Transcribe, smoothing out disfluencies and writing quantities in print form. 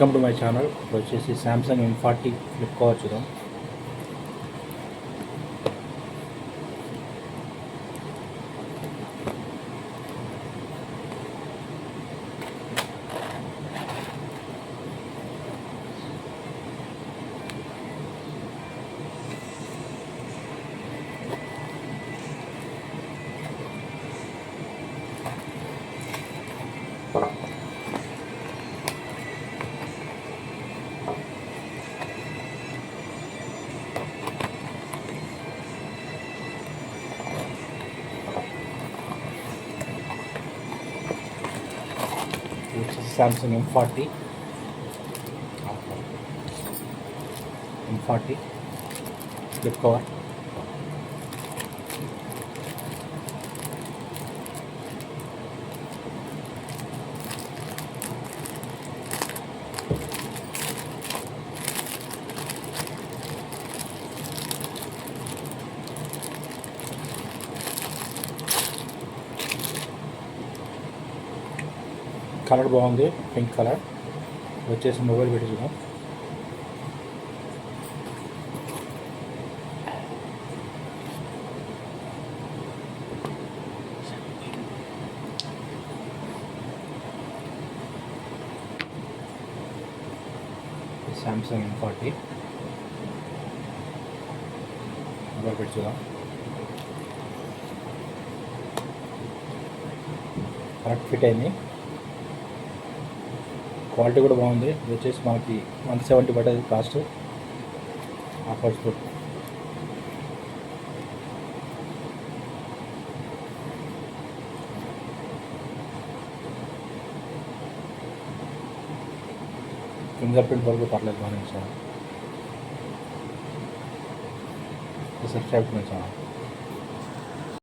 Welcome to my channel. ఇప్పుడు వచ్చేసి Samsung M40 flip cover చూద్దాం. Which is Samsung M40 flip cover. Colour బాగుంది, pink colour. వచ్చేసి mobile పెట్టి చూద్దాం. సామ్సంగ్ M40 మొబైల్ పెట్టి చూద్దాం. కరెక్ట్ ఫిట్ అయింది. క్వాలిటీ కూడా బాగుంది. ఇది వచ్చేసి మనకి 170 పడ్డది కాస్ట్. ఆఫర్స్ ఫింగర్ ప్రింట్ వరకు పర్లేదు, బాగానే ఇచ్చాను. Subscribe to my channel.